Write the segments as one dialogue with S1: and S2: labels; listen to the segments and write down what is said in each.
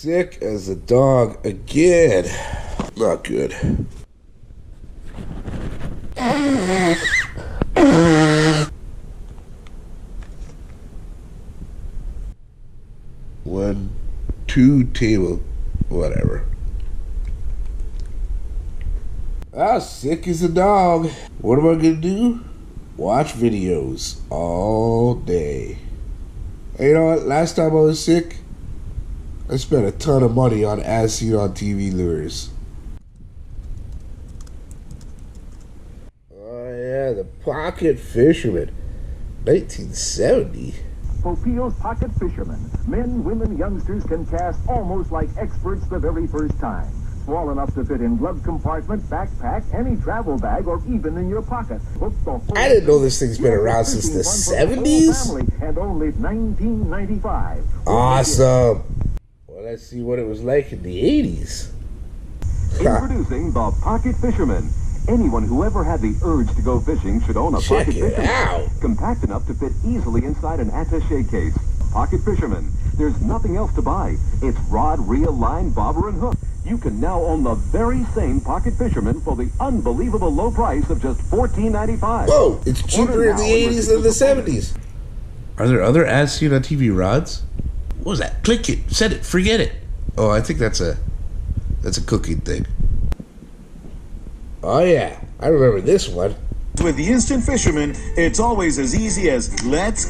S1: Sick as a dog again. Not good. One, two table, whatever. Sick as a dog. What am I gonna do? Watch videos all day. And you know what? Last time I was sick, I spent a ton of money on as seen on TV lures. Oh yeah, the Pocket Fisherman, 1970.
S2: Popil's Pocket Fisherman. Men, women, youngsters can cast almost like experts the very first time. Small enough to fit in glove compartment, backpack, any travel bag, or even in your pocket.
S1: I didn't know this thing's been around since the 70s.
S2: And only $19.95.
S1: Awesome. Well, let's see what it was like in the 80s.
S2: Introducing the Pocket Fisherman. Anyone who ever had the urge to go fishing should own a
S1: Check
S2: Pocket
S1: it
S2: Fisherman.
S1: out.
S2: Compact enough to fit easily inside an attaché case. Pocket Fisherman. There's nothing else to buy. It's rod, reel, line, bobber, and hook. You can now own the very same Pocket Fisherman for the unbelievable low price of just $14.95.
S1: Whoa, it's cheaper in the 80s than the 70s. Are there other as seen on TV rods? What was that? Click it, set it, forget it. Oh, I think that's a cooking thing. Oh yeah, I remember this one.
S3: With the Instant Fisherman, it's always as easy as let's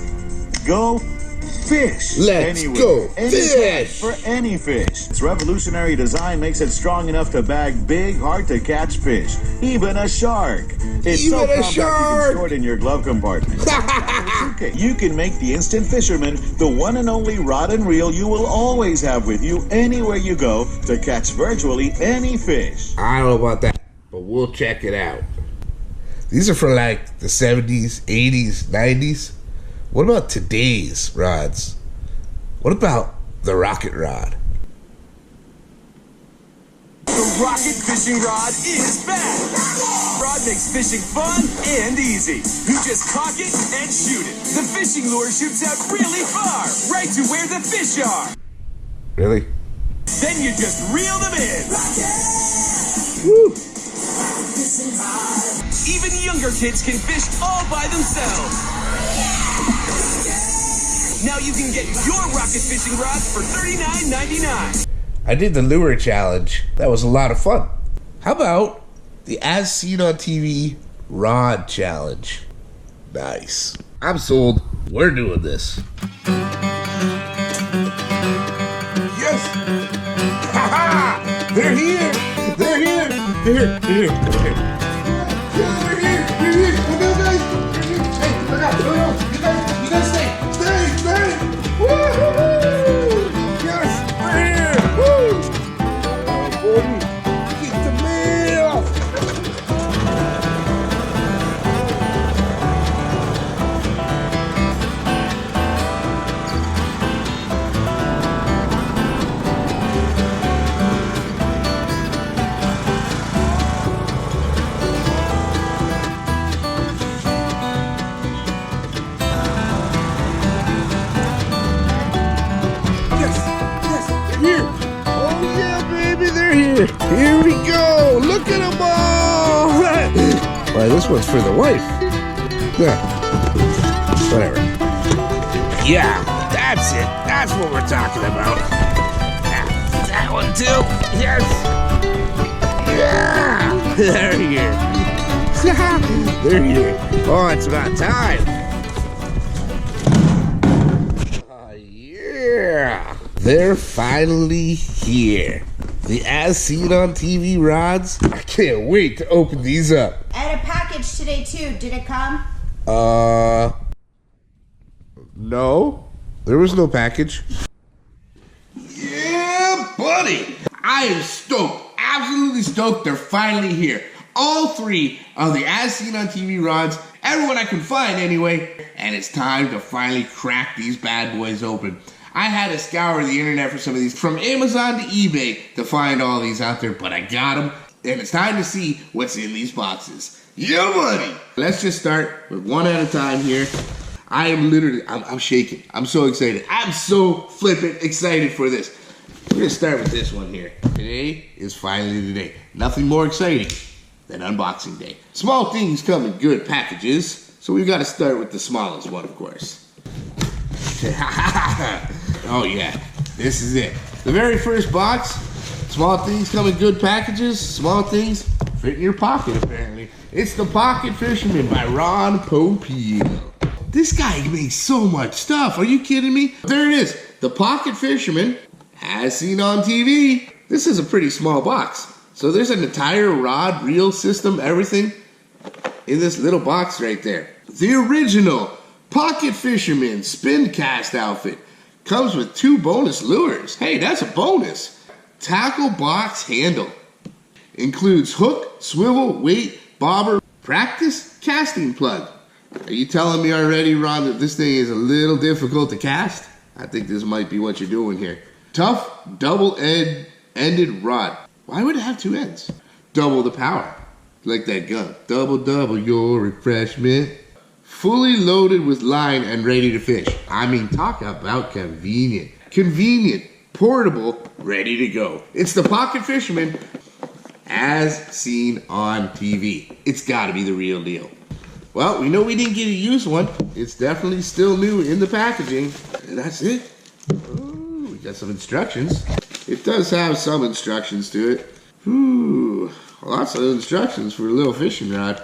S3: go fish.
S1: Let's go fish
S3: for any fish. Its revolutionary design makes it strong enough to bag big, hard to catch fish, even a shark. It's
S1: Even
S3: so
S1: a
S3: compact you
S1: shark!
S3: can store it in your glove compartment. You can make the Instant Fisherman the one and only rod and reel you will always have with you anywhere you go to catch virtually any fish.
S1: I don't know about that, but we'll check it out. These are for like the 70s, 80s, 90s. What about today's rods? What about the rocket rod?
S4: The rocket fishing rod is back! Rod makes fishing fun and easy. You just cock it and shoot it. The fishing lure shoots out really far, right to where the fish are.
S1: Really?
S4: Then you just reel them in.
S1: Woo!
S4: Even younger kids can fish all by themselves. Now you can get your rocket fishing rods for $39.99.
S1: I did the lure challenge. That was a lot of fun. How about the as seen on TV rod challenge? Nice. I'm sold. We're doing this. Yes! Ha-ha! They're here! They're here! They're here! They're here! They're here! Yeah, they're here! They're here! Look out, guys! They're here! Hey, look out! No, you guys stay! Stay! Stay! Woo-hoo-hoo! Yes! We're here! Woo! Oh, boy! Get the mail! Here we go! Look at them all! Why, this one's for the wife. Yeah. Whatever. Yeah, that's it. That's what we're talking about. That one too. Yes. Yeah. They're here. They're here. Oh, it's about time. Oh, yeah. They're finally here. The as seen on TV rods. I can't wait to open these up.
S5: I had a package today too. Did it come?
S1: No. There was no package. Yeah, buddy. I am stoked. Absolutely stoked. They're finally here. All three of the as seen on TV rods. Everyone I can find anyway. And it's time to finally crack these bad boys open. I had to scour the internet for some of these, from Amazon to eBay, to find all these out there, but I got them, and it's time to see what's in these boxes. Yeah, buddy! Let's just start with one at a time here. I am literally, I'm shaking. I'm so excited. I'm so flippin' excited for this. gonna start with this one here. Today is finally the day. Nothing more exciting than unboxing day. Small things come in good packages, so we've got to start with the smallest one, of course. Oh yeah, this is it. The very first box. Small things come in good packages. Small things fit in your pocket, apparently. It's the Pocket Fisherman by Ron Popeil. This guy makes so much stuff. Are you kidding me? There it is. The Pocket Fisherman, as seen on TV. This is a pretty small box. So there's an entire rod, reel system, everything in this little box right there. The original Pocket Fisherman spin cast outfit comes with 2 bonus lures. Hey, that's a bonus. Tackle box handle. Includes hook, swivel, weight, bobber, practice casting plug. Are you telling me already, Ron, that this thing is a little difficult to cast? I think this might be what you're doing here. Tough, double-ended rod. Why would it have 2 ends? Double the power. Like that gun. Double your refreshment. Fully loaded with line and ready to fish. I mean, talk about convenient. Convenient, portable, ready to go. It's the Pocket Fisherman as seen on TV. It's gotta be the real deal. Well, we know we didn't get a used one. It's definitely still new in the packaging. And that's it. Ooh, we got some instructions. It does have some instructions to it. Ooh, lots of instructions for a little fishing rod.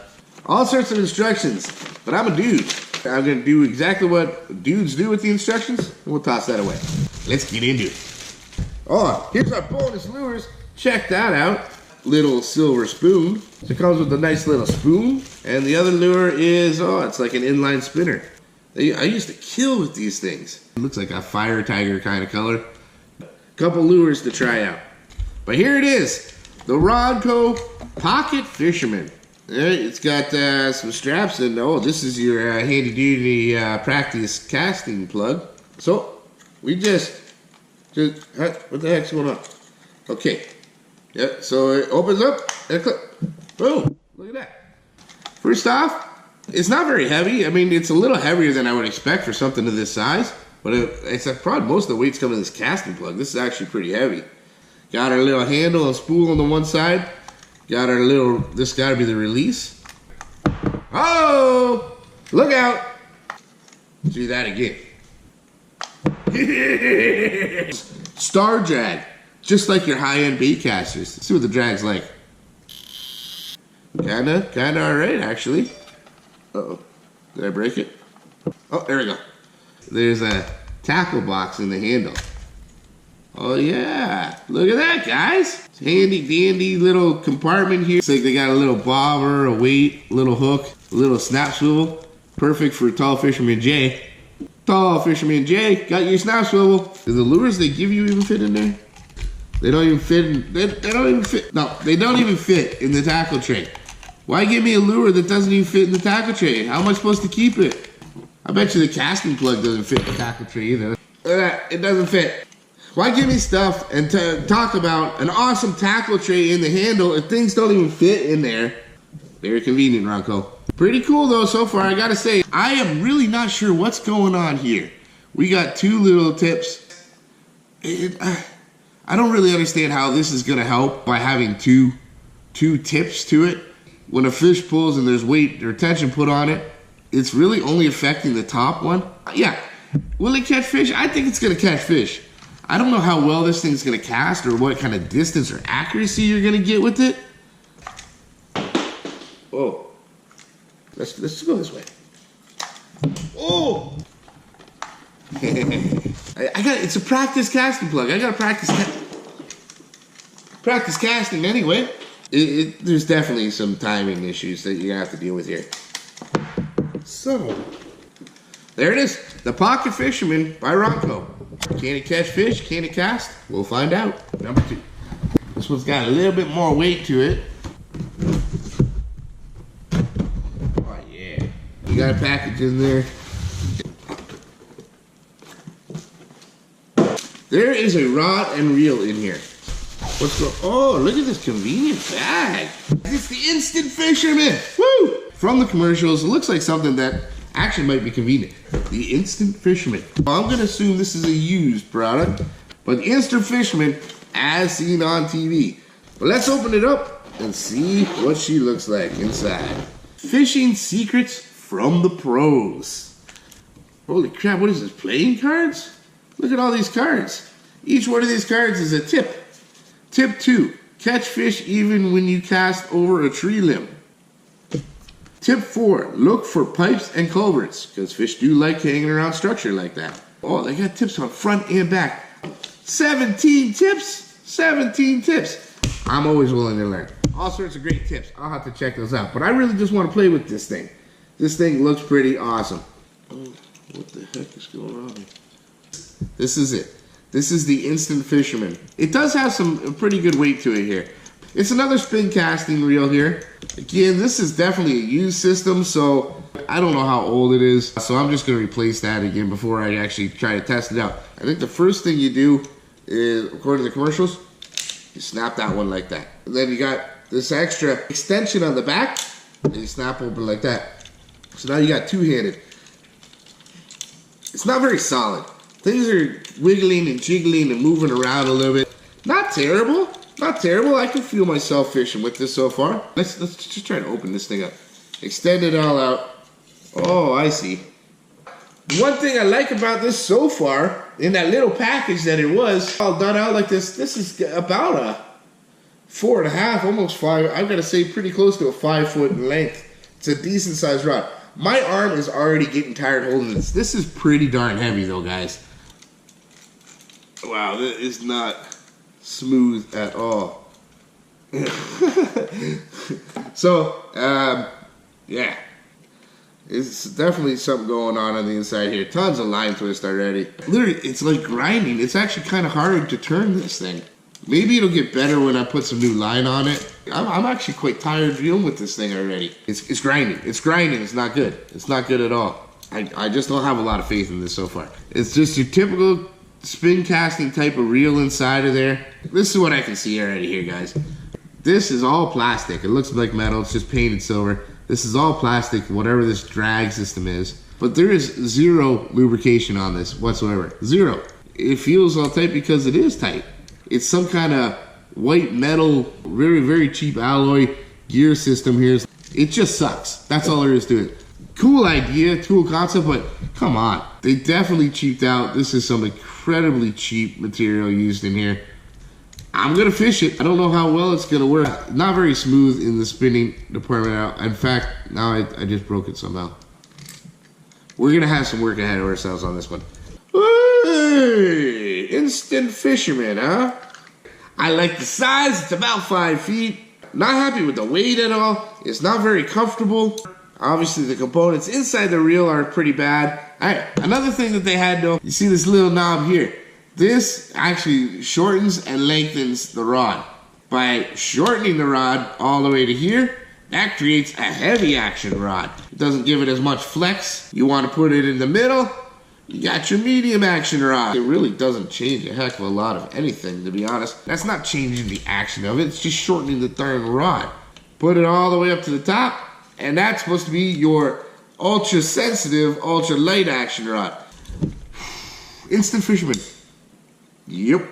S1: All sorts of instructions, but I'm a dude. I'm gonna do exactly what dudes do with the instructions, and we'll toss that away. Let's get into it. Oh, here's our bonus lures. Check that out. Little silver spoon. So it comes with a nice little spoon. And the other lure is, oh, it's like an inline spinner. I used to kill with these things. It looks like a fire tiger kind of color. Couple lures to try out. But here it is. The Rodco Pocket Fisherman. It's got some straps and oh, this is your handy duty practice casting plug. So we just what the heck's going on? Okay. Yep, so it opens up and click. Boom, look at that. First off, it's not very heavy. I mean, it's a little heavier than I would expect for something of this size, but it's probably most of the weight's coming in this casting plug. This is actually pretty heavy. Got our little handle and spool on the one side. Got our little, this gotta be the release. Oh, look out. Let's do that again. Star drag, just like your high-end bait casters. Let's see what the drag's like. Kinda all right, actually. Uh-oh, did I break it? Oh, there we go. There's a tackle box in the handle. Oh yeah, look at that, guys. It's handy dandy little compartment here. It's like they got a little bobber, a weight, a little hook, a little snap swivel. Perfect for Tall Fisherman Jay. Tall Fisherman Jay, got your snap swivel. Do the lures they give you even fit in there? They don't even fit in, they don't even fit. No, they don't even fit in the tackle tray. Why give me a lure that doesn't even fit in the tackle tray? How am I supposed to keep it? I bet you the casting plug doesn't fit in the tackle tray either. Look at that, it doesn't fit. Why give me stuff and talk about an awesome tackle tray in the handle if things don't even fit in there? Very convenient, Ronco. Pretty cool though so far, I gotta say. I am really not sure what's going on here. We got 2 little tips. I don't really understand how this is gonna help by having two tips to it. When a fish pulls and there's weight or tension put on it, it's really only affecting the top one. Yeah, will it catch fish? I think it's gonna catch fish. I don't know how well this thing's gonna cast or what kind of distance or accuracy you're gonna get with it. Oh, let's go this way. Oh, it's a practice casting plug. I gotta practice casting anyway. There's definitely some timing issues that you're gonna have to deal with here. So, there it is, the Pocket Fisherman by Ronco. Can it catch fish? Can it cast? We'll find out. Number 2. This one's got a little bit more weight to it. Oh yeah. You got a package in there. There is a rod and reel in here. What's going? Oh, look at this convenient bag. It's the Instant Fisherman. Woo! From the commercials, it looks like something that actually might be convenient. The Instant Fisherman. Well, I'm gonna assume this is a used product. but the Instant Fisherman as seen on TV. But let's open it up and see what she looks like inside. Fishing secrets from the pros. Holy crap, what is this, playing cards? Look at all these cards. Each one of these cards is a tip. Tip 2, catch fish even when you cast over a tree limb. Tip 4, look for pipes and culverts, because fish do like hanging around structure like that. Oh, they got tips on front and back. 17 tips. 17 tips. I'm always willing to learn. All sorts of great tips. I'll have to check those out. But I really just want to play with this thing. This thing looks pretty awesome. Oh, what the heck is going on here? This is it. This is the Instant Fisherman. It does have some pretty good weight to it here. It's another spin casting reel here. Again, this is definitely a used system, so I don't know how old it is. So I'm just going to replace that again before I actually try to test it out. I think the first thing you do is, according to the commercials, you snap that one like that. And then you got this extra extension on the back, and you snap open like that. So now you got two-handed. It's not very solid. Things are wiggling and jiggling and moving around a little bit. Not terrible. Not terrible. I can feel myself fishing with this so far. Let's just try to open this thing up. Extend it all out. Oh, I see. One thing I like about this so far, in that little package that it was, all done out like this, this is about a 4.5, almost 5, I've got to say pretty close to a 5 foot in length. It's a decent sized rod. My arm is already getting tired holding this. This is pretty darn heavy though, guys. Wow, that is not smooth at all. So, yeah. It's definitely something going on the inside here. Tons of line twist already. Literally, it's like grinding. It's actually kind of hard to turn this thing. Maybe it'll get better when I put some new line on it. I'm actually quite tired dealing with this thing already. It's grinding. It's grinding. It's not good. It's not good at all. I just don't have a lot of faith in this so far. It's just your typical spin casting type of reel inside of there. This is what I can see already here, guys. This is all plastic. It looks like metal. It's just painted silver. This is all plastic, whatever this drag system is. But there is zero lubrication on this whatsoever. Zero. It feels all tight because it is tight. It's some kind of white metal, very, very cheap alloy gear system here. It just sucks. That's all there is to it. Cool idea, cool concept, but come on. They definitely cheaped out. This is some incredibly cheap material used in here. I'm gonna fish it. I don't know how well it's gonna work. Not very smooth in the spinning department out. In fact, now I just broke it somehow. We're gonna have some work ahead of ourselves on this one. Hey, Instant Fisherman, huh? I like the size. It's about 5 feet. Not happy with the weight at all. It's not very comfortable. Obviously, the components inside the reel are pretty bad. Another thing that they had though, you see this little knob here. This actually shortens and lengthens the rod. By shortening the rod all the way to here, that creates a heavy action rod. It doesn't give it as much flex. You want to put it in the middle, you got your medium action rod. It really doesn't change a heck of a lot of anything, to be honest. That's not changing the action of it, it's just shortening the darn rod. Put it all the way up to the top, and that's supposed to be your ultra sensitive, ultra light action rod. Instant Fisherman. Yep.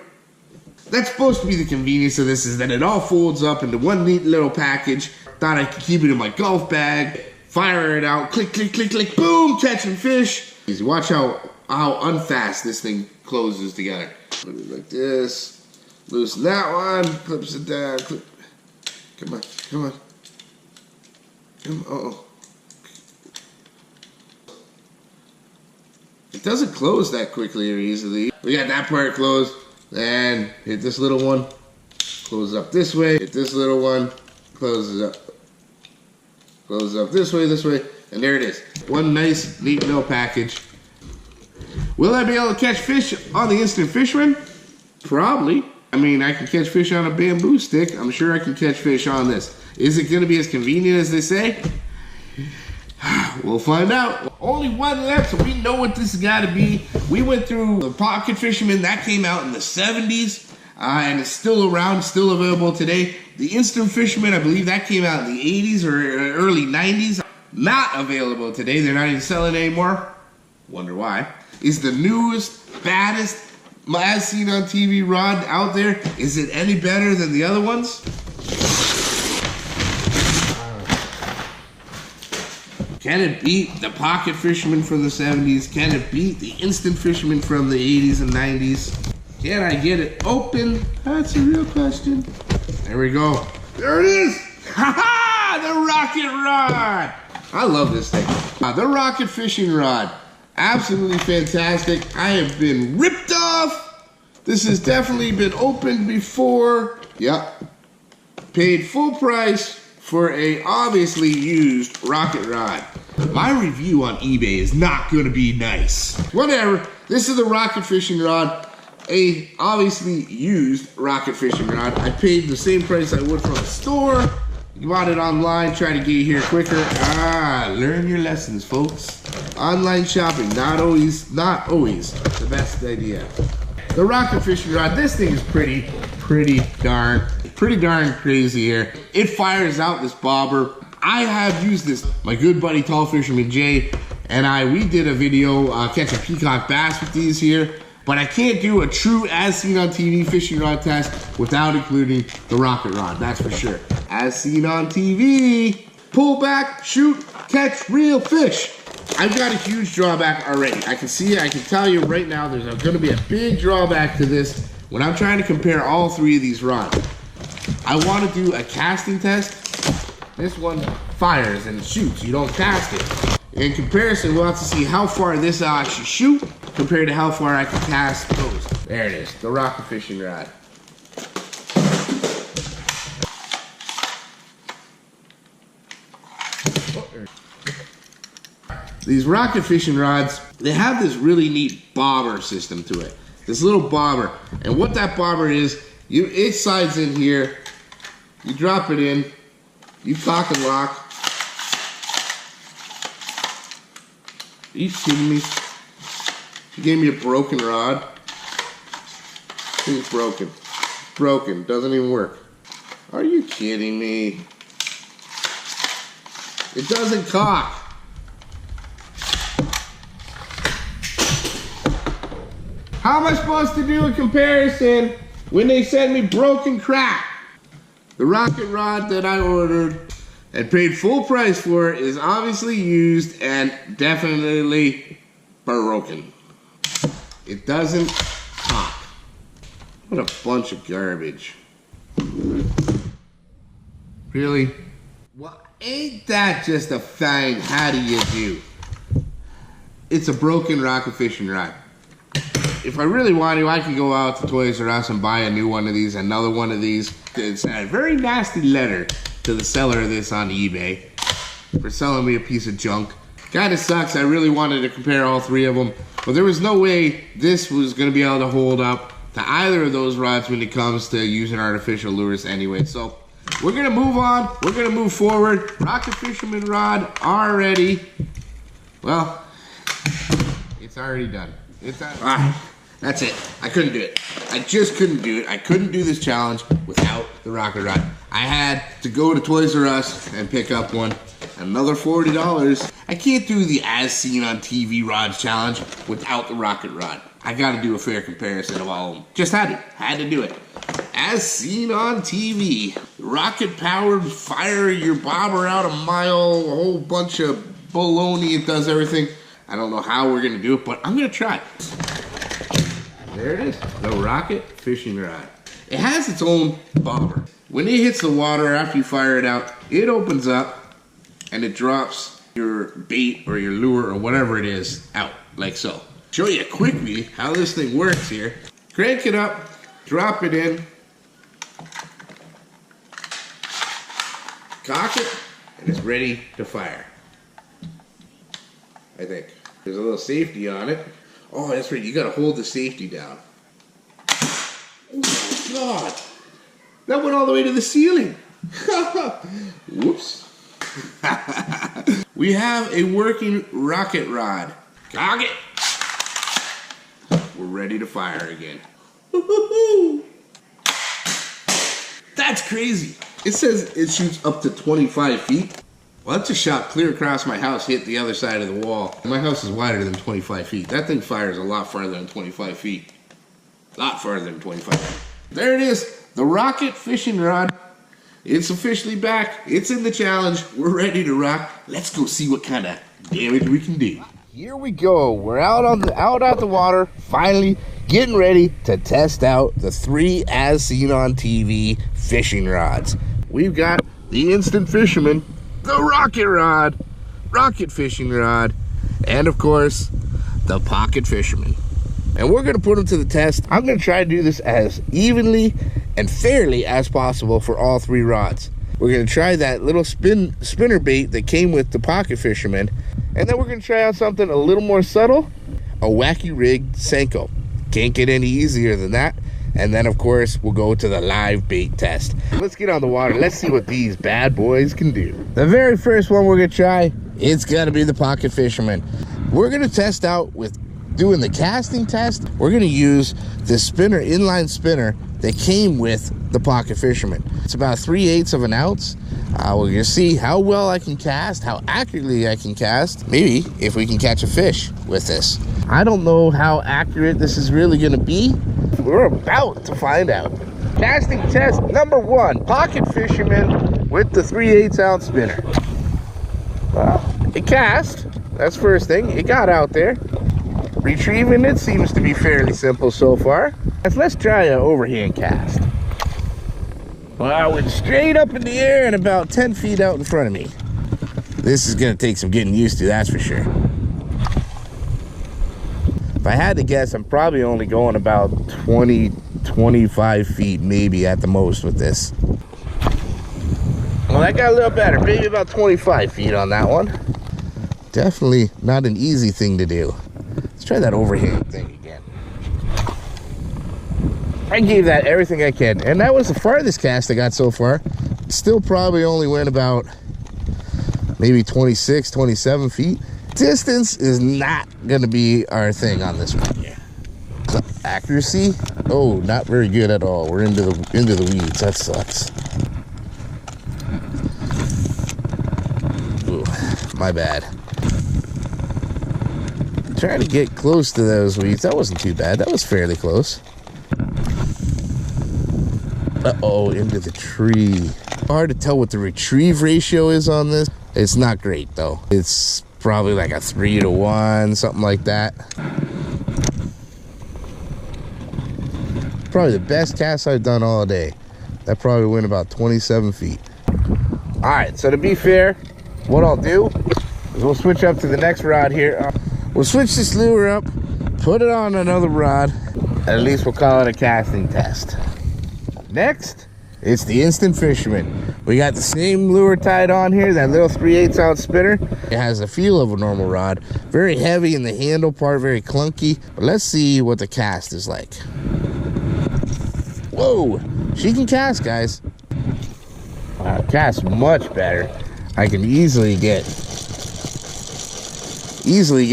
S1: That's supposed to be the convenience of this, is that it all folds up into one neat little package. Thought I could keep it in my golf bag, fire it out, click, click, click, click, boom, catching fish. Easy. Watch how unfast this thing closes together. Like this, loosen that one, clips it down, clip. Come on, come on. Come on, uh-oh. It doesn't close that quickly or easily. We got that part closed, then hit this little one, closes up this way, hit this little one, closes up this way, and there it is. One nice, neat little package. Will I be able to catch fish on the Instant Fisherman? Probably. I mean, I can catch fish on a bamboo stick. I'm sure I can catch fish on this. Is it gonna be as convenient as they say? We'll find out. Only one left, so we know what this has got to be. We went through the Pocket Fisherman. That came out in the 70s, and it's still around, still available today. The Instant Fisherman, I believe that came out in the 80s or early 90s. Not available today. They're not even selling anymore. Wonder why. Is the newest, baddest, my As Seen on TV rod out there? Is it any better than the other ones? Can it beat the Pocket Fisherman from the 70s? Can it beat the Instant Fisherman from the 80s and 90s? Can I get it open? That's a real question. There we go. There it is. Ha ha! The rocket rod. I love this thing. The rocket fishing rod. Absolutely fantastic. I have been ripped off. This has definitely been opened before. Yep. Paid full price for a obviously used rocket rod. My review on eBay is not going to be nice. Whatever. This is the rocket fishing rod. A obviously used rocket fishing rod. I paid the same price I would from a store. You bought it online, try to get it here quicker. Learn your lessons, folks. Online shopping, not always the best idea. The rocket fishing rod, this thing is pretty darn crazy here. It fires out this bobber. I have used this. My good buddy Tall Fisherman Jay and we did a video catching peacock bass with these here. But I can't do a true As Seen on TV fishing rod test without including the rocket rod, that's for sure. As Seen on TV, pull back, shoot, catch, reel, fish. I've got a huge drawback already. I can see it, I can tell you right now there's gonna be a big drawback to this when I'm trying to compare all three of these rods. I wanna do a casting test. This one fires and shoots, you don't cast it. In comparison, we'll have to see how far this will actually shoot compared to how far I can cast those. There it is, the rocket fishing rod. These rocket fishing rods, they have this really neat bobber system to it. This little bobber. And what that bobber is, it slides in here, you drop it in, you cock and lock. Are you kidding me? She gave me a broken rod. Thing's broken. Broken. Doesn't even work. Are you kidding me? It doesn't cock. How am I supposed to do a comparison when they send me broken crap? The rocket rod that I ordered and paid full price for is obviously used and definitely broken. It doesn't cock. What a bunch of garbage. Really? Well, ain't that just a thing? How do you do? It's a broken rocket fishing rod. If I really want to, I can go out to Toys R Us and buy a new one of these, another one of these. It's a very nasty letter to the seller of this on eBay for selling me a piece of junk. Kinda sucks. I really wanted to compare all three of them, but there was no way this was gonna be able to hold up to either of those rods when it comes to using artificial lures anyway. So we're gonna move on. We're gonna move forward. Rocket Fisherman rod already. Well, it's already done. Alright, that's it. I couldn't do it. I just couldn't do it. I couldn't do this challenge without the rocket rod. I had to go to Toys R Us and pick up one. Another $40. I can't do the As Seen on TV rods challenge without the rocket rod. I gotta do a fair comparison of all of them. Just had to do it. As Seen on TV. Rocket powered, fire your bobber out a mile, a whole bunch of baloney. It does everything. I don't know how we're gonna do it, but I'm gonna try. There it is, the rocket fishing rod. It has its own bobber. When it hits the water after you fire it out, it opens up and it drops your bait or your lure or whatever it is out, like so. Show you quickly how this thing works here. Crank it up, drop it in, cock it, and it's ready to fire. I think. There's a little safety on it. Oh, that's right, you gotta hold the safety down. Oh my God. That went all the way to the ceiling. Whoops. We have a working rocket rod. Cock it. We're ready to fire again. That's crazy. It says it shoots up to 25 feet. Well, that just shot clear across my house, hit the other side of the wall. My house is wider than 25 feet. That thing fires a lot farther than 25 feet. A lot farther than 25. There it is, the rocket fishing rod. It's officially back. It's in the challenge. We're ready to rock. Let's go see what kind of damage we can do. Here we go. We're out at the water, finally getting ready to test out the 3 as seen on TV fishing rods. We've got the Instant Fisherman, the rocket rod, rocket fishing rod, and of course, the Pocket Fisherman. And we're gonna put them to the test. I'm gonna try to do this as evenly and fairly as possible for all 3 rods. We're gonna try that little spinner bait that came with the Pocket Fisherman, and then we're gonna try out something a little more subtle, a wacky rigged Senko. Can't get any easier than that. And then of course, we'll go to the live bait test. Let's get on the water. Let's see what these bad boys can do. The very first one we're gonna try, it's gotta be the Pocket Fisherman. We're gonna test out with doing the casting test. We're gonna use the spinner, inline spinner that came with the Pocket Fisherman. It's about 3/8 of an ounce. We're gonna see how well I can cast, how accurately I can cast, maybe if we can catch a fish with this. I don't know how accurate this is really gonna be. We're about to find out. Casting test number 1, Pocket Fisherman with the 3/8 ounce spinner. It cast, that's first thing, it got out there. Retrieving it seems to be fairly simple so far. Let's try an overhand cast. Well, I went straight up in the air and about 10 feet out in front of me. This is gonna take some getting used to, that's for sure. If I had to guess, I'm probably only going about 20, 25 feet maybe at the most with this. Well, that got a little better, maybe about 25 feet on that one. Definitely not an easy thing to do. Let's try that overhand thing again. I gave that everything I can, and that was the farthest cast I got so far. Still probably only went about maybe 26, 27 feet. Distance is not gonna be our thing on this one. Yeah. The accuracy, oh, not very good at all. We're into the weeds. That sucks. Ooh, my bad. Trying to get close to those weeds. That wasn't too bad. That was fairly close. Uh-oh, into the tree. Hard to tell what the retrieve ratio is on this. It's not great though. It's probably like a 3-to-1, something like that. Probably the best cast I've done all day. That probably went about 27 feet. All right, so to be fair, what I'll do is we'll switch up to the next rod here. We'll switch this lure up, put it on another rod, at least we'll call it a casting test. Next, it's the Instant Fisherman. We got the same lure tied on here, that little 3/8 ounce spinner. It has the feel of a normal rod, very heavy in the handle part, very clunky. But let's see what the cast is like. Whoa, she can cast, guys. Cast much better. I can easily get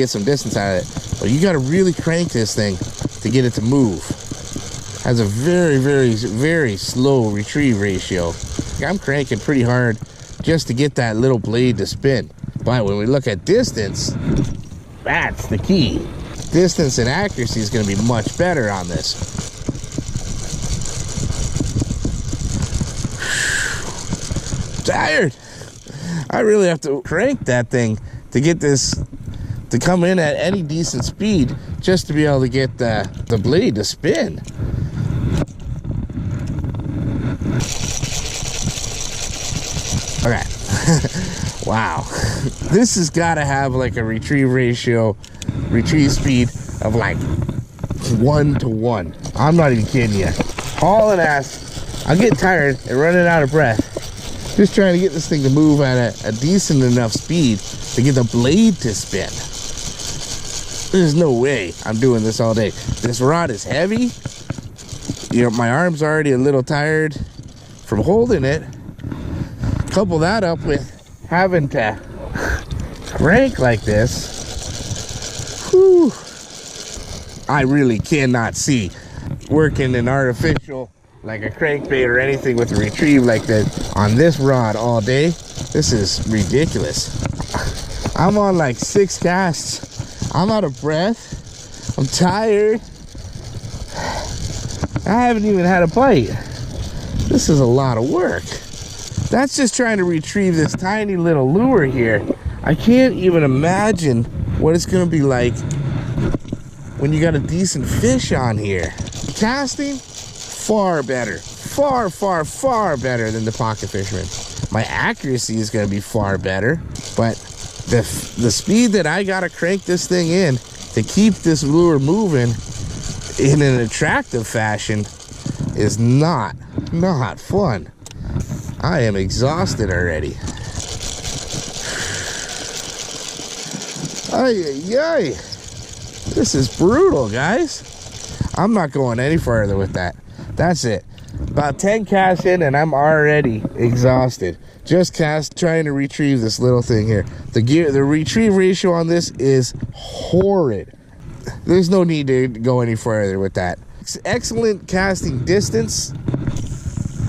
S1: some distance out of it. But you gotta really crank this thing to get it to move. Has a very, very, very slow retrieve ratio. I'm cranking pretty hard just to get that little blade to spin. But when we look at distance, that's the key. Distance and accuracy is gonna be much better on this. Tired. I really have to crank that thing to get this to come in at any decent speed just to be able to get the blade to spin. Okay. Wow. This has got to have like a retrieve speed of like 1-to-1. I'm not even kidding you. Hauling ass. I'm getting tired and running out of breath. Just trying to get this thing to move at a decent enough speed to get the blade to spin. There's no way I'm doing this all day. This rod is heavy. You know, my arm's already a little tired from holding it. Couple that up with having to crank like this. Whew. I really cannot see working an artificial, like a crankbait or anything with a retrieve like that on this rod all day. This is ridiculous. I'm on like 6 casts. I'm out of breath. I'm tired. I haven't even had a bite. This is a lot of work. That's just trying to retrieve this tiny little lure here. I can't even imagine what it's gonna be like when you got a decent fish on here. Casting, far better. Far, far, far better than the Pocket Fisherman. My accuracy is gonna be far better, but the speed that I gotta crank this thing in to keep this lure moving in an attractive fashion is not fun. I am exhausted already. Ay. This is brutal, guys. I'm not going any further with that. That's it. About 10 casts in and I'm already exhausted. Just trying to retrieve this little thing here. The retrieve ratio on this is horrid. There's no need to go any further with that. It's excellent casting distance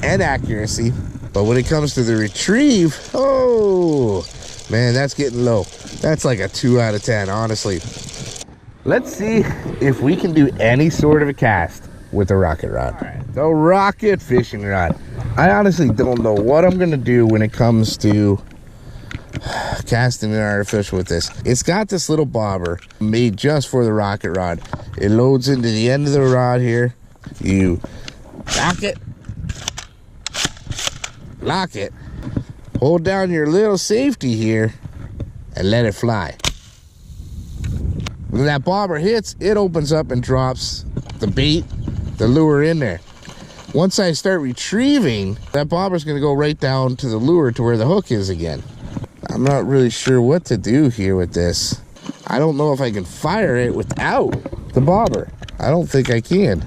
S1: and accuracy, but when it comes to the retrieve, oh man, that's getting low. That's like a 2 out of 10, honestly. Let's see if we can do any sort of a cast with the rocket rod. All right, the rocket fishing rod. I honestly don't know what I'm gonna do when it comes to casting an artificial with this. It's got this little bobber made just for the rocket rod. It loads into the end of the rod here. You lock it, hold down your little safety here, and let it fly. When that bobber hits, it opens up and drops the bait, the lure in there. Once I start retrieving, that bobber's gonna go right down to the lure to where the hook is again. I'm not really sure what to do here with this. I don't know if I can fire it without the bobber. I don't think I can.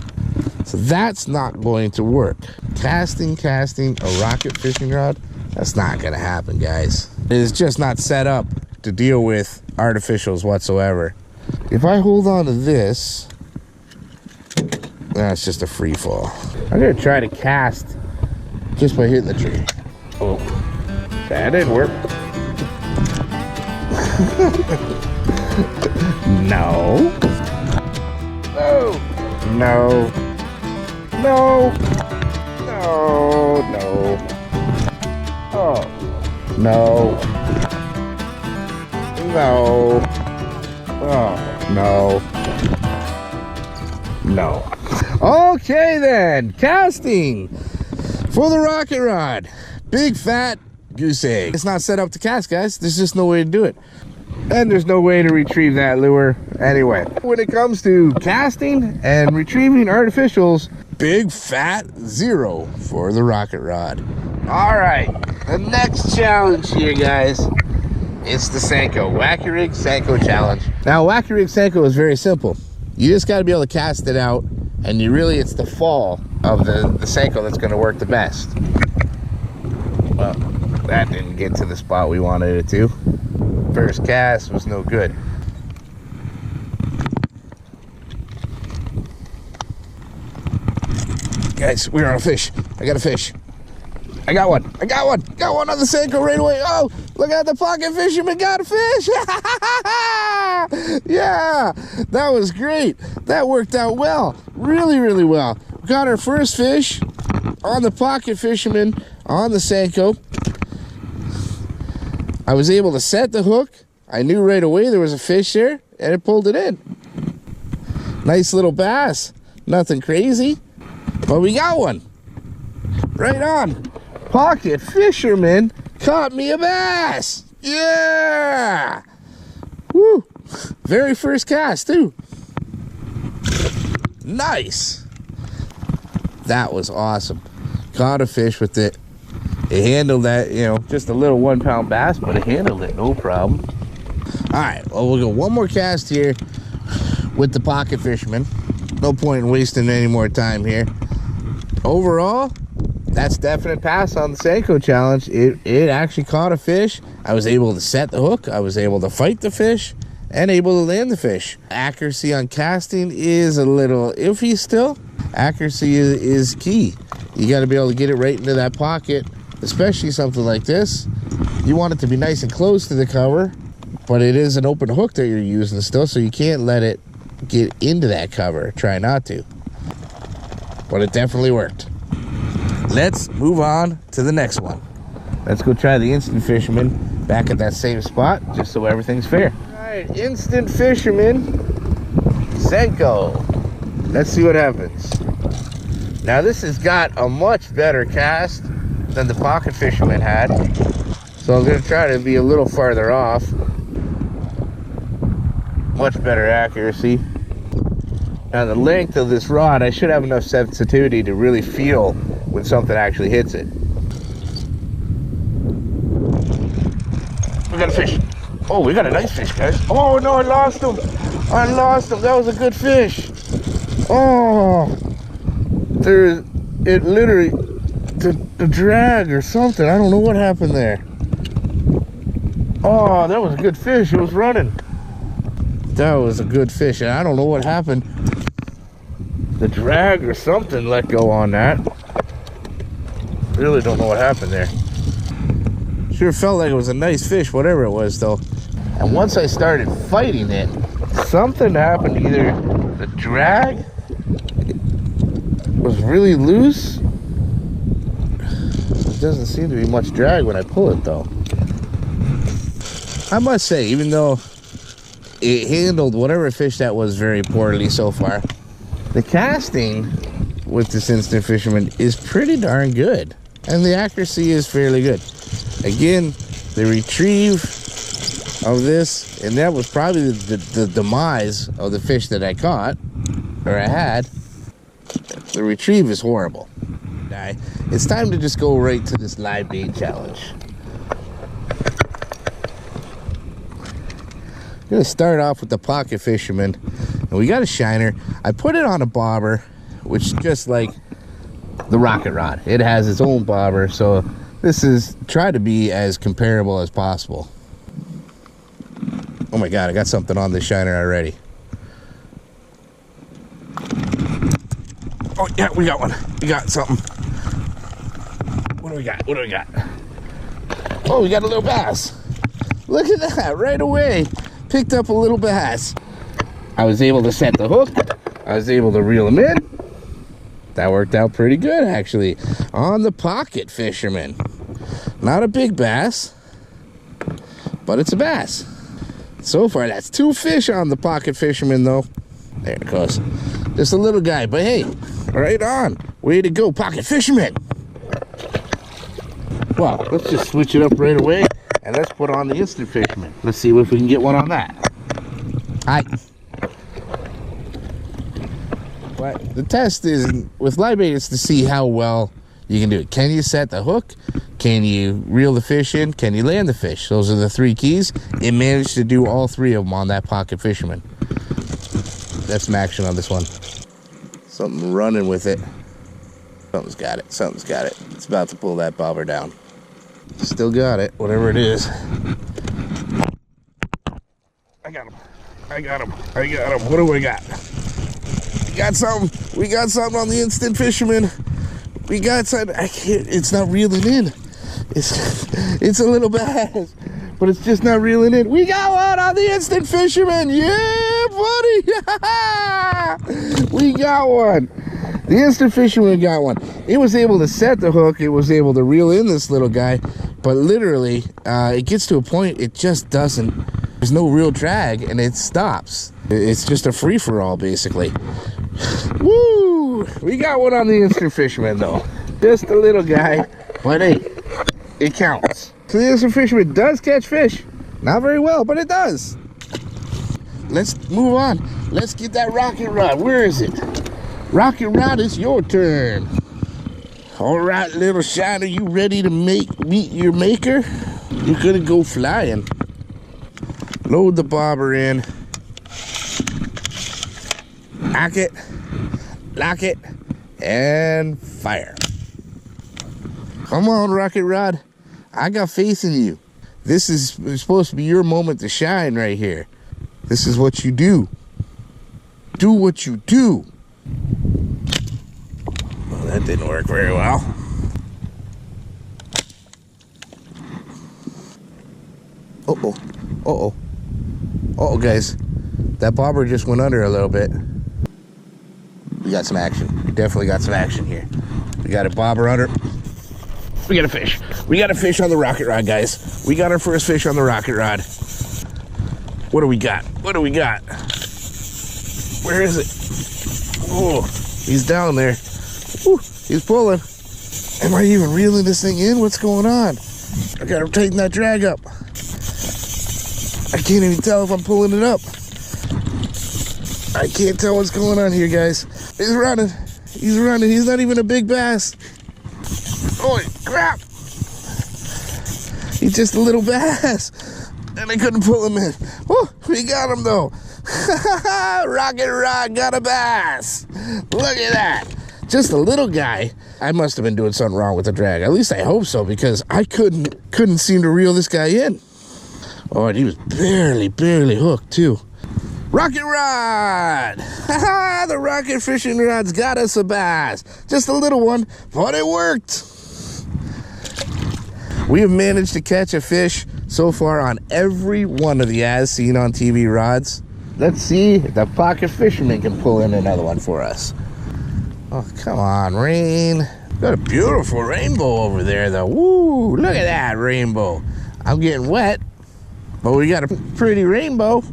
S1: So that's not going to work. Casting a rocket fishing rod, that's not gonna happen, guys. It is just not set up to deal with artificials whatsoever. If I hold on to this, that's just a free fall. I'm gonna try to cast just by hitting the tree. Oh, that didn't work. No. Oh. No. No. No. No. Oh. No. No. Oh, no. No. Okay then, casting for the rocket rod. Big fat goose egg. It's not set up to cast, guys. There's just no way to do it. And there's no way to retrieve that lure anyway. When it comes to casting and retrieving artificials, big fat 0 for the rocket rod. All right, the next challenge here, guys, it's the Senko Wacky Rig Senko challenge. Now, Wacky Rig Senko is very simple. You just got to be able to cast it out, and it's the fall of the Senko that's going to work the best. Well, that didn't get to the spot we wanted it to. First cast was no good. Guys, we're on a fish. I got a fish. I got one. Got one on the Senko right away. Oh, look at the Pocket Fisherman got a fish. Yeah, that was great. That worked out well. Really, really well. Got our first fish on the Pocket Fisherman on the Senko. I was able to set the hook. I knew right away there was a fish there, and it pulled it in. Nice little bass. Nothing crazy, but we got one. Right on. Pocket Fisherman caught me a bass. Yeah. Woo. Very first cast, too. Nice. That was awesome. Caught a fish with it. It handled that, just a little 1 pound bass, but it handled it no problem. All right, well, we'll go one more cast here with the Pocket Fisherman. No point in wasting any more time here. Overall, that's definite pass on the Senko challenge. It actually caught a fish. I was able to set the hook. I was able to fight the fish and able to land the fish. Accuracy on casting is a little iffy still. Accuracy is key. You got to be able to get it right into that pocket, especially something like this. You want it to be nice and close to the cover, but it is an open hook that you're using still, so you can't let it get into that cover. Try not to. but it definitely worked. Let's move on to the next one. Let's go try the Instant Fisherman back at that same spot, just so everything's fair. All right, Instant Fisherman, Senko. Let's see what happens. Now this has got a much better cast than the Pocket Fisherman had, so I'm gonna try to be a little farther off. Much better accuracy. Now the length of this rod, I should have enough sensitivity to really feel when something actually hits it. We got a fish. Oh, we got a nice fish, guys. Oh no, I lost him. I lost him. That was a good fish. Oh, it literally, the drag or something. I don't know what happened there. Oh, that was a good fish. It was running. That was a good fish, and I don't know what happened. The drag or something let go on that. Really don't know what happened there. Sure felt like it was a nice fish, whatever it was though. And once I started fighting it, something happened. Either the drag was really loose. There doesn't seem to be much drag when I pull it though. I must say, even though it handled whatever fish that was very poorly so far, the casting with this Instant Fisherman is pretty darn good. And the accuracy is fairly good. Again, the retrieve of this, and that was probably the demise of the fish that I caught, or I had. The retrieve is horrible. It's time to just go right to this live bait challenge. I'm gonna start off with the Pocket Fisherman, and we got a shiner. I put it on a bobber, which is just like the rocket rod. It has its own bobber, so this is try to be as comparable as possible. Oh my god, I got something on this shiner already. Oh yeah, we got one. We got something. What do we got? What do we got? Oh, we got a little bass. Look at that, right away. Picked up a little bass. I was able to set the hook. I was able to reel him in. That worked out pretty good, actually, on the Pocket Fisherman. Not a big bass, but it's a bass. So far, that's 2 fish on the Pocket Fisherman, though. There it goes. Just a little guy, but hey, right on. Way to go, Pocket Fisherman. Well, let's just switch it up right away, and let's put on the Instant Fisherman. Let's see if we can get one on that. Hi. But the test is, with live bait, is to see how well you can do it. Can you set the hook? Can you reel the fish in? Can you land the fish? Those are the 3 keys. It managed to do all 3 of them on that Pocket Fisherman. That's some action on this one. Something running with it. Something's got it. Something's got it. It's about to pull that bobber down. Still got it, whatever it is. I got him. I got him. I got him. What do we got? We got something. We got something on the Instant Fisherman. We got something. I can't. It's not reeling in. It's a little bass, but it's just not reeling in. We got one on the Instant Fisherman. Yeah, buddy. We got one. The Instant Fisherman got one. It was able to set the hook. It was able to reel in this little guy, but literally, it gets to a point it just doesn't. There's no real drag, and it stops. It's just a free-for-all, basically. Woo! We got one on the Instant Fisherman, though. Just a little guy, but hey, it counts. So the Instant Fisherman does catch fish. Not very well, but it does. Let's move on. Let's get that rocket rod. Where is it? Rocket rod, it's your turn. All right, little shiner, you ready to meet your maker? You're gonna go flying. Load the bobber in. Lock it, and fire. Come on, rocket rod. I got faith in you. This is supposed to be your moment to shine right here. This is what you do. Do what you do. Well, that didn't work very well. Uh-oh. Uh-oh. Uh-oh, guys. That bobber just went under a little bit. we got some action. We definitely got some action here. We got a bobber under. We got a fish. We got a fish on the rocket rod, guys. We got our first fish on the rocket rod. What do we got? What do we got? Where is it? Oh, he's down there. Ooh, he's pulling. Am I even reeling this thing in? What's going on? I gotta tighten that drag up. I can't even tell if I'm pulling it up. I can't tell what's going on here, guys. He's running. He's running. He's not even a big bass. Holy crap! He's just a little bass. And I couldn't pull him in. Woo, we got him though. Rocket rod got a bass. Look at that. Just a little guy. I must have been doing something wrong with the drag. At least I hope so, because I couldn't seem to reel this guy in. Oh, and he was barely hooked too. Rocket rod! Ha-ha! The rocket fishing rod's got us a bass. Just a little one, but it worked. We have managed to catch a fish so far on every one of the As Seen on TV rods. Let's see if the Pocket Fisherman can pull in another one for us. Oh, come on, rain. Got a beautiful rainbow over there, though. Woo, look at that rainbow. I'm getting wet, but we got a pretty rainbow.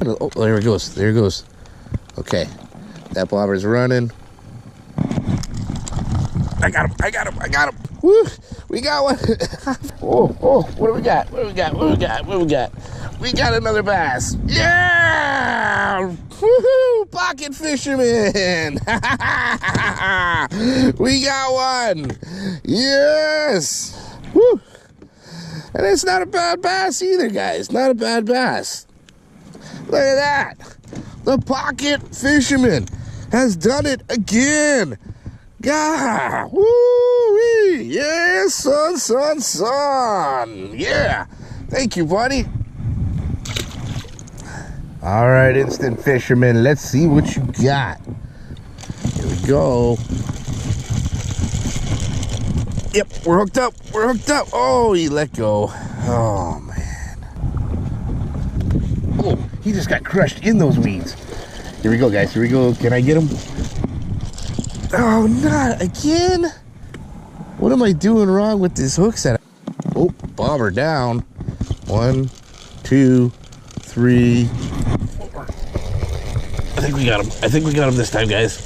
S1: Oh, there it goes. There it goes. Okay, that bobber's running. I got him. I got him. I got him. Woo, we got one. Oh, what do we got? What do we got? What do we got? What do we got? We got another bass. Yeah! Woohoo! Pocket Fisherman! We got one! Yes! Woo! And it's not a bad bass either, guys. Not a bad bass. Look at that! The Pocket Fisherman has done it again! God! Woo-wee! Yeah, son! Yeah! Thank you, buddy. All right, Instant Fisherman, let's see what you got. Here we go. Yep, we're hooked up. We're hooked up. Oh, he let go. Oh, man. Oh, he just got crushed in those weeds. Here we go, guys. Here we go. Can I get him? Oh, not again. What am I doing wrong with this hook setup? Oh, bobber down. 1, 2, 3, 4. I think we got him. I think we got him this time, guys.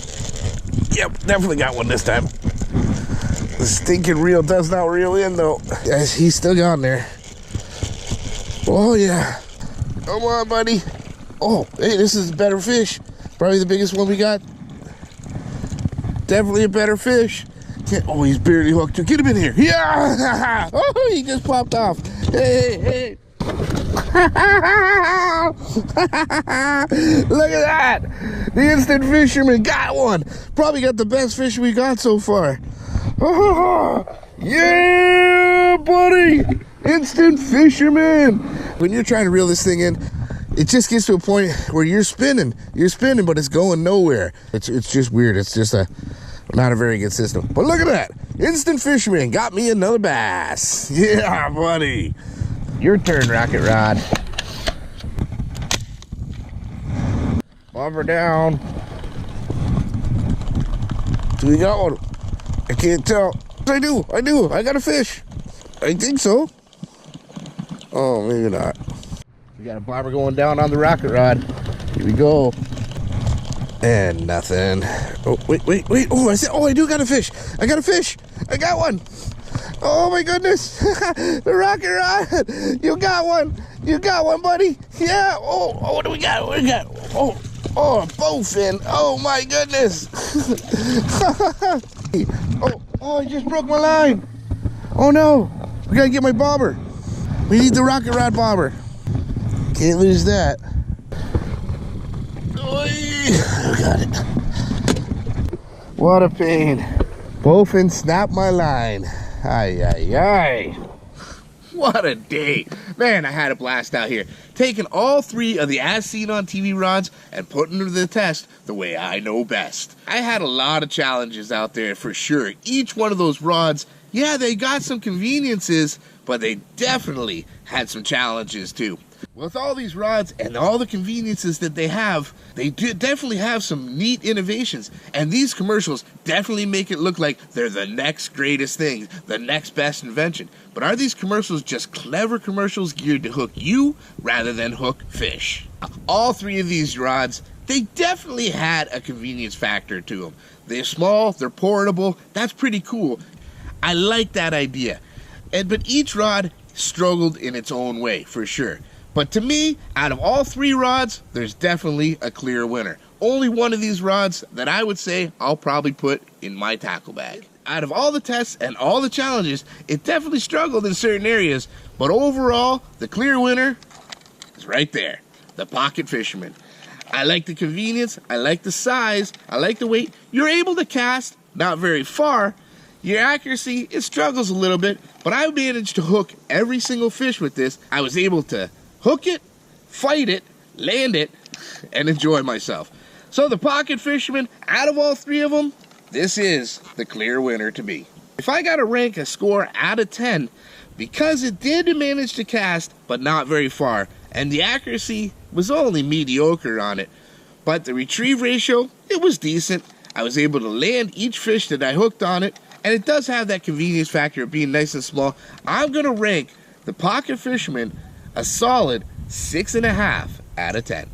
S1: Yep, definitely got one this time. The stinking reel does not reel in, though. Guys, he's still gone there. Oh, yeah. Come on, buddy. Oh, hey, this is a better fish. Probably the biggest one we got. Definitely a better fish. Oh, he's barely hooked. Get him in here. Yeah! Oh, he just popped off. Hey. Look at that. The Instant Fisherman got one. Probably got the best fish we got so far. Yeah, buddy. Instant Fisherman. When you're trying to reel this thing in, it just gets to a point where you're spinning, but it's going nowhere. It's just weird. It's just not a very good system. But look at that. Instant Fisherman got me another bass. Yeah, buddy. Your turn, Rocket Rod. Bobber down. Do we got one? I can't tell. I do. I got a fish. I think so. Oh, maybe not. We got a bobber going down on the rocket rod. Here we go. And nothing. Oh, wait. Oh, I do got a fish. I got a fish. I got one. Oh my goodness. The rocket rod. You got one. You got one, buddy. Yeah. Oh, what do we got? What do we got? Oh, a bowfin. Oh my goodness. Oh, I just broke my line. Oh no. We gotta get my bobber. We need the rocket rod bobber. Can't lose that. I got it. What a pain. Bowfin snapped my line. Ay. What a day. Man, I had a blast out here. Taking all 3 of the As Seen on TV rods and putting them to the test the way I know best. I had a lot of challenges out there for sure. Each one of those rods, yeah, they got some conveniences, but they definitely had some challenges too. With all these rods and all the conveniences that they have, they definitely have some neat innovations. And these commercials definitely make it look like they're the next greatest thing, the next best invention. But are these commercials just clever commercials geared to hook you rather than hook fish? All three of these rods, they definitely had a convenience factor to them. They're small, they're portable, that's pretty cool. I like that idea. But each rod struggled in its own way, for sure. But to me, out of all three rods, there's definitely a clear winner. Only one of these rods that I would say I'll probably put in my tackle bag. Out of all the tests and all the challenges, it definitely struggled in certain areas, but overall, the clear winner is right there, the Pocket Fisherman. I like the convenience, I like the size, I like the weight. You're able to cast not very far. Your accuracy, it struggles a little bit, but I managed to hook every single fish with this. I was able to hook it, fight it, land it, and enjoy myself. So the Pocket Fisherman, out of all three of them, this is the clear winner to me. If I got to rank a score out of 10, because it did manage to cast, but not very far, and the accuracy was only mediocre on it, but the retrieve ratio, it was decent. I was able to land each fish that I hooked on it, and it does have that convenience factor of being nice and small. I'm going to rank the Pocket Fisherman a solid 6.5 out of 10.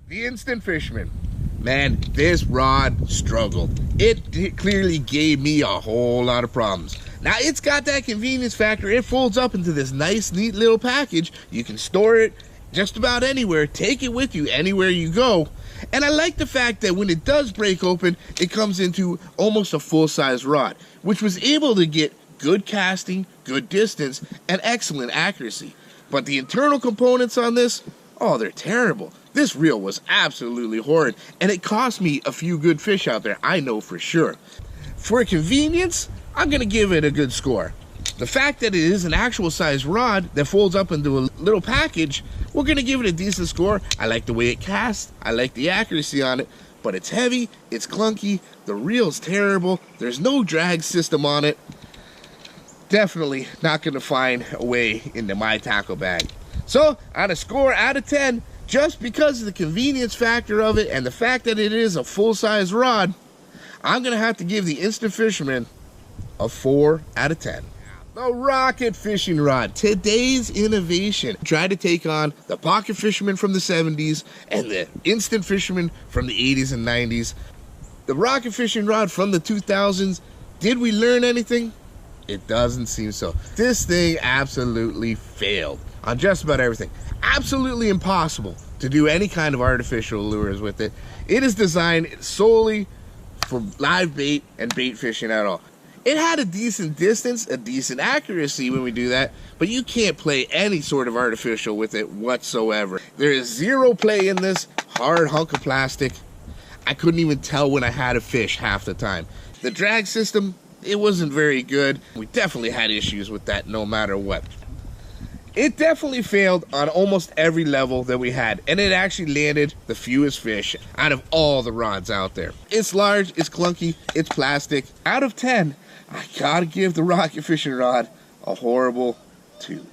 S1: The Instant Fisherman. Man, this rod struggled. It clearly gave me a whole lot of problems. Now, it's got that convenience factor. It folds up into this nice, neat little package. You can store it just about anywhere. Take it with you anywhere you go. And I like the fact that when it does break open, it comes into almost a full-size rod, which was able to get good casting, good distance, and excellent accuracy. But the internal components on this, oh, they're terrible. This reel was absolutely horrid, and it cost me a few good fish out there, I know for sure. For convenience, I'm going to give it a good score. The fact that it is an actual size rod that folds up into a little package, we're going to give it a decent score. I like the way it casts, I like the accuracy on it, but it's heavy, it's clunky, the reel's terrible, there's no drag system on it. Definitely not going to find a way into my tackle bag. So, on a score out of 10, just because of the convenience factor of it and the fact that it is a full-size rod, I'm going to have to give the Instant Fisherman a 4 out of 10. The Rocket Fishing Rod, today's innovation. Try to take on the Pocket Fisherman from the 70s and the Instant Fisherman from the 80s and 90s. The Rocket Fishing Rod from the 2000s, did we learn anything? It doesn't seem so. This thing absolutely failed on just about everything. Absolutely impossible to do any kind of artificial lures with it. It is designed solely for live bait and bait fishing at all. It had a decent distance, a decent accuracy when we do that, but you can't play any sort of artificial with it whatsoever. There is zero play in this hard hunk of plastic. I couldn't even tell when I had a fish half the time. The drag system, it wasn't very good. We definitely had issues with that no matter what. It definitely failed on almost every level that we had, and it actually landed the fewest fish out of all the rods out there. It's large, it's clunky, it's plastic. Out of 10, I gotta give the Rocket Fishing Rod a horrible 2.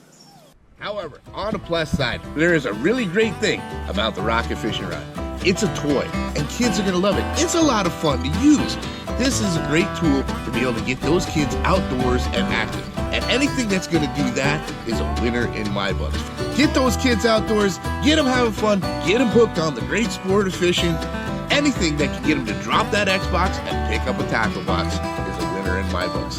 S1: However, on the plus side, there is a really great thing about the Rocket Fishing Rod. It's a toy, and kids are gonna love it. It's a lot of fun to use. This is a great tool to be able to get those kids outdoors and active. And anything that's going to do that is a winner in my books. Get those kids outdoors, get them having fun, get them hooked on the great sport of fishing. Anything that can get them to drop that Xbox and pick up a tackle box is a winner in my books.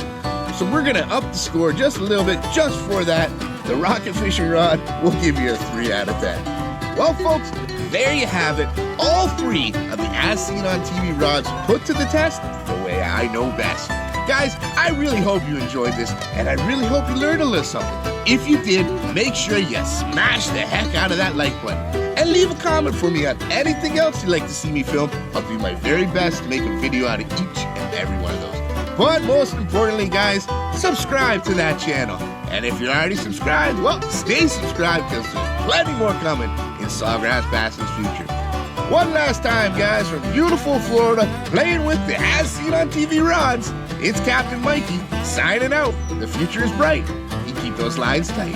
S1: So we're going to up the score just a little bit just for that. The Rocket Fishing Rod will give you a 3 out of 10. Well, folks, there you have it. All 3 of the As Seen on TV rods put to the test the way I know best. Guys, I really hope you enjoyed this, and I really hope you learned a little something. If you did, make sure you smash the heck out of that like button. And leave a comment for me on anything else you'd like to see me film. I'll do my very best to make a video out of each and every one of those. But most importantly, guys, subscribe to that channel. And if you're already subscribed, well, stay subscribed because there's plenty more coming in Sawgrass Bass's future. One last time, guys, from beautiful Florida, playing with the As Seen on TV rods, it's Captain Mikey signing out. The future is bright. You keep those lines tight.